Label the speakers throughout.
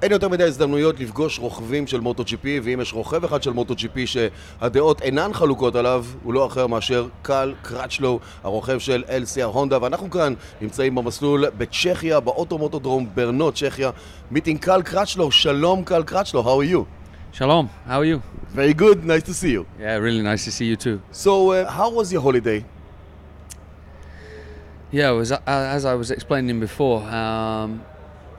Speaker 1: אין יותר מדי הזדמנויות לפגוש רוכבים של מוטו-ג'י פי, ואם יש רוכב אחד של מוטו-ג'י פי שהדעות אינן חלוקות עליו, הוא לא אחר מאשר קראצ'לו, הרוכב של Lcr הונדה, ואנחנו כאן נמצאים במסלול בצ'כיה, באוטומוטודרום ברנו, צ'כיה, meeting קראצ'לו. שלום קראצ'לו, how are you?
Speaker 2: Shalom, how are you?
Speaker 1: Very good, nice to see you.
Speaker 2: Yeah, really nice to see you too.
Speaker 1: So, how was your holiday?
Speaker 2: Yeah, it was, as I was explaining before,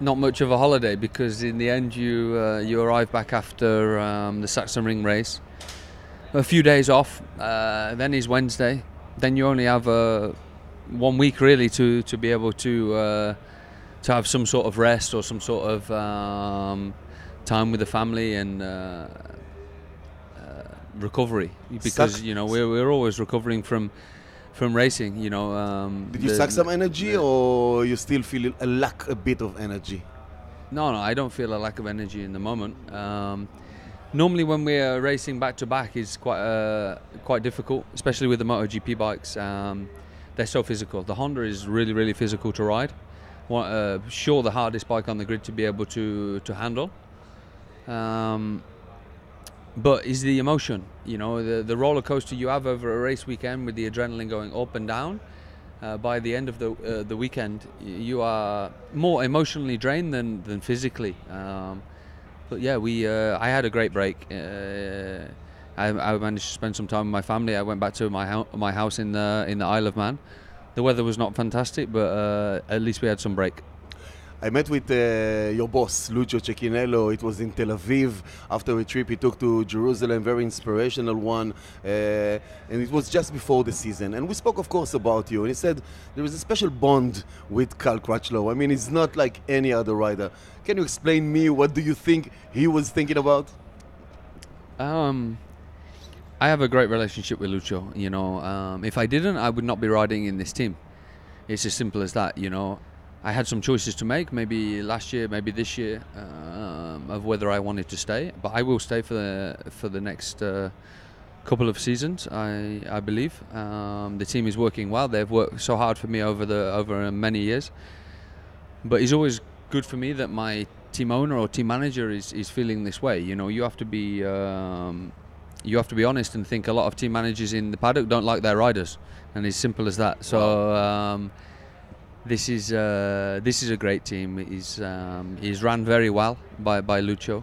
Speaker 2: not much of a holiday because in the end you arrive back after the Sachsenring race. A few days off, then is Wednesday. Then you only have 1 week really to be able to have some sort of rest or some sort of time with the family and recovery because you know we're always recovering from racing, you know.
Speaker 1: Did you suck some energy or you still feel a bit of energy?
Speaker 2: No, I don't feel a lack of energy in the moment. Normally when we're racing back to back is quite difficult, especially with the MotoGP bikes. They're so physical. The Honda is really physical to ride. Sure, the hardest bike on the grid to be able to handle. But is the emotion, you know, the roller coaster you have over a race weekend with the adrenaline going up and down. By the end of the weekend, you are more emotionally drained than physically. But yeah, I had a great break. I managed to spend some time with my family. I went back to my house in the Isle of Man. The weather was not fantastic, but at least we had some break.
Speaker 1: I met with your boss, Lucio Cecchinello. It was in Tel Aviv. After a trip he took to Jerusalem, very inspirational one. And it was just before the season. And we spoke, of course, about you. And he said there is a special bond with Craczlo. I mean, he's not like any other rider. Can you explain me what do you think he was thinking about?
Speaker 2: I have a great relationship with Lucio. You know, if I didn't, I would not be riding in this team. It's as simple as that, you know. I had some choices to make, maybe last year, maybe this year, of whether I wanted to stay. But I will stay for the next couple of seasons, I believe. The team is working well. They've worked so hard for me over many years. But it's always good for me that my team owner or team manager is feeling this way. You know, you have to be honest and think a lot of team managers in the paddock don't like their riders, and it's simple as that. So. This is a great team. He's run very well by Lucio.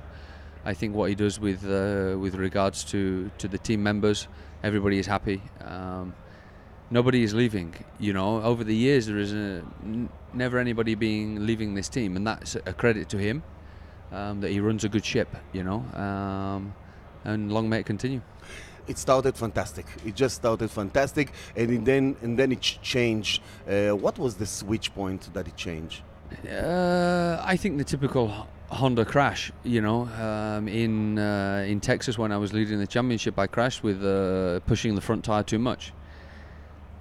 Speaker 2: I think what he does with regards to the team members, everybody is happy. Nobody is leaving. You know, over the years there is never anybody leaving this team, and that's a credit to him. That he runs a good ship. You know, and long may it continue.
Speaker 1: It started fantastic. It just started fantastic, and then it changed. What was the switch point that it changed?
Speaker 2: I think the typical Honda crash. You know, in Texas when I was leading the championship, I crashed with pushing the front tire too much.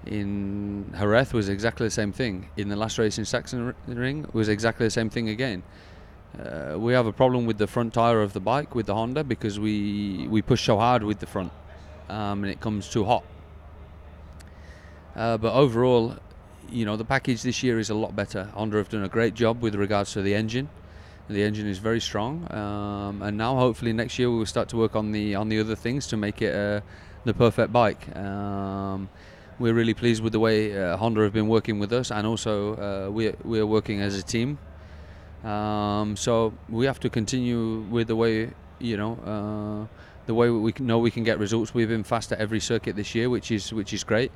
Speaker 2: In Jerez was exactly the same thing. In the last race in Sachsenring was exactly the same thing again. We have a problem with the front tire of the bike with the Honda because we push so hard with the front. And it comes too hot. But overall, you know, the package this year is a lot better. Honda have done a great job with regards to the engine. The engine is very strong, and now hopefully next year we will start to work on the other things to make it the perfect bike. We're really pleased with the way Honda have been working with us, and also we are working as a team. So we have to continue with the way, you know. The way we know we can get results. We've been fast at every circuit this year, which is great,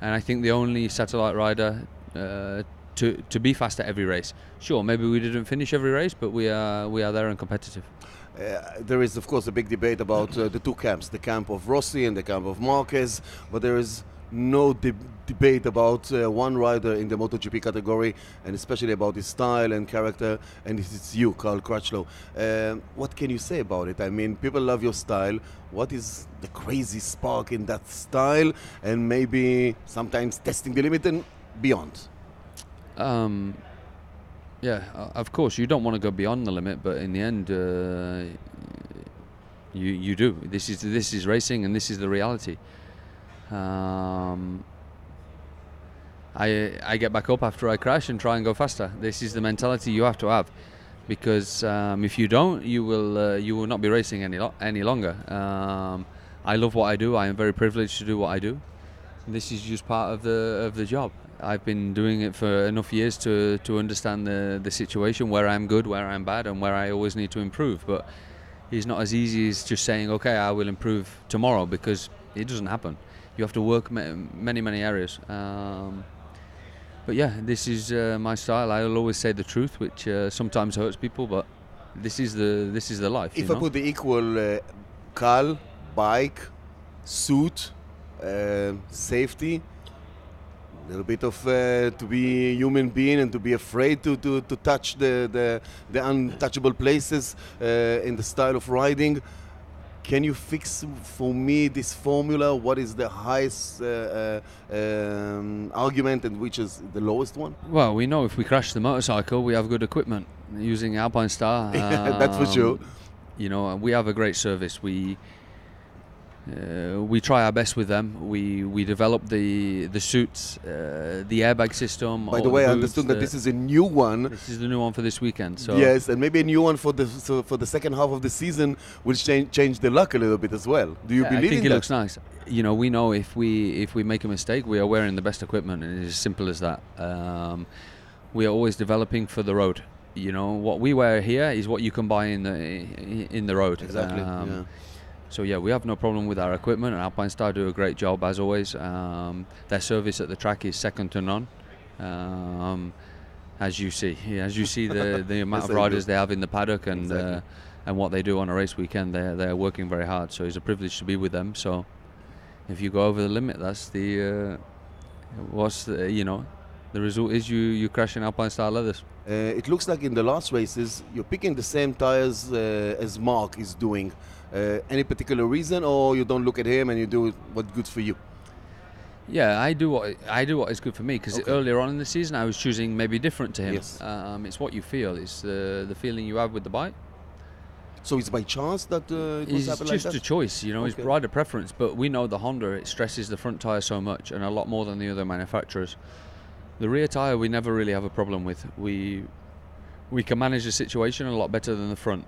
Speaker 2: and I think the only satellite rider to be fast at every race. Sure, maybe we didn't finish every race, but we are there and competitive.
Speaker 1: There is, of course, a big debate about the two camps, the camp of Rossi and the camp of Marquez, but there is no debate about one rider in the MotoGP category, and especially about his style and character, and it's you, Craczlo. What can you say about it? I mean, people love your style. What is the crazy spark in that style, and maybe sometimes testing the limit and beyond?
Speaker 2: Yeah, of course, you don't want to go beyond the limit, but in the end, you do. This is racing, and this is the reality. I get back up after I crash and try and go faster. This is the mentality you have to have. because if you don't, you will not be racing any longer. I love what I do. I am very privileged to do what I do. This is just part of the job. I've been doing it for enough years to understand the situation, where I'm good, where I'm bad, and where I always need to improve. But it's not as easy as just saying, okay, I will improve tomorrow, because it doesn't happen. You have to work many areas. But yeah, this is my style. I'll always say the truth, which sometimes hurts people, but this is the life.
Speaker 1: If I put the equal car, bike, suit, safety, a little bit of to be a human being and to be afraid to touch the untouchable places in the style of riding. Can you fix for me this formula? What is the highest argument and which is the lowest one?
Speaker 2: Well, we know if we crash the motorcycle, we have good equipment using Alpine Star.
Speaker 1: That's for sure.
Speaker 2: You know, we have a great service. We try our best with them. We develop the suits, the airbag system.
Speaker 1: By the way, I understood that this is a new one.
Speaker 2: This is the new one for this weekend. So
Speaker 1: yes, and maybe a new one for the second half of the season will change the luck a little bit as well. Do you believe in that?
Speaker 2: I think it looks nice. You know, we know if we make a mistake, we are wearing the best equipment, and it's as simple as that. We are always developing for the road. You know, what we wear here is what you can buy in the road.
Speaker 1: Exactly. Yeah.
Speaker 2: So yeah, we have no problem with our equipment, and Alpine Star do a great job as always. Their service at the track is second to none. As you see the amount of riders they have in the paddock, and exactly. And what they do on a race weekend, they're working very hard. So it's a privilege to be with them. So if you go over the limit, that's the the result is you crash in Alpine Star leathers.
Speaker 1: It looks like in the last races you're picking the same tires as Mark is doing. Any particular reason, or you don't look at him and you do what's good for you?
Speaker 2: Yeah, I do what is good for me, because earlier on in the season I was choosing maybe different to him.
Speaker 1: Yes.
Speaker 2: It's what you feel. It's the feeling you have with the bike.
Speaker 1: So it's by chance that it was happen like that?
Speaker 2: It's just a choice, you know. It's rider preference. But we know the Honda, it stresses the front tire so much, and a lot more than the other manufacturers. The rear tire we never really have a problem with. We can manage the situation a lot better than the front.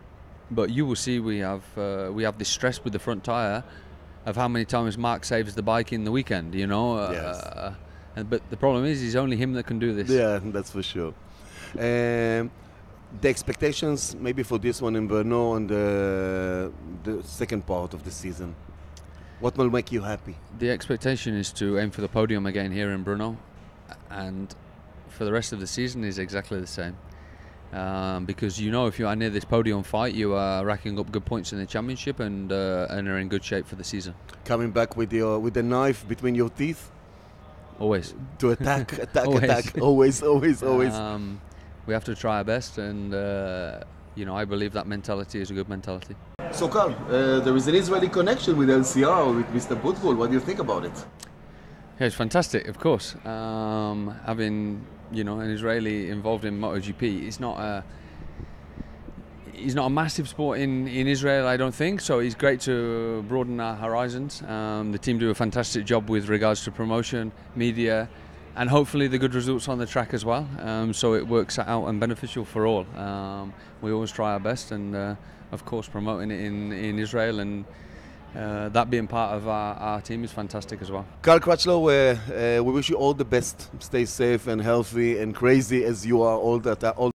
Speaker 2: But you will see we have this stress with the front tire of how many times Mark saves the bike in the weekend, you know.
Speaker 1: Yes.
Speaker 2: But the problem is, it's only him that can do this.
Speaker 1: Yeah, that's for sure. The expectations maybe for this one in Brno and the second part of the season. What will make you happy?
Speaker 2: The expectation is to aim for the podium again here in Brno, and for the rest of the season is exactly the same. Because you know, if you are near this podium fight, you are racking up good points in the championship and are in good shape for the season.
Speaker 1: Coming back with the knife between your teeth?
Speaker 2: Always.
Speaker 1: To attack.
Speaker 2: Always.
Speaker 1: Attack. Always.
Speaker 2: We have to try our best, and I believe that mentality is a good mentality.
Speaker 1: So Carl, there is an Israeli connection with Lcr, with Mr. Butbol. What do you think about it?
Speaker 2: Yeah, it's fantastic, of course. Having an Israeli involved in MotoGP, it's not a massive sport in Israel, I don't think. So it's great to broaden our horizons. The team do a fantastic job with regards to promotion, media, and hopefully the good results on the track as well. So it works out and beneficial for all. We always try our best, and of course promoting it in Israel, and that being part of our team is fantastic as well.
Speaker 1: Karaczló, we wish you all the best. Stay safe and healthy and crazy as you are all that.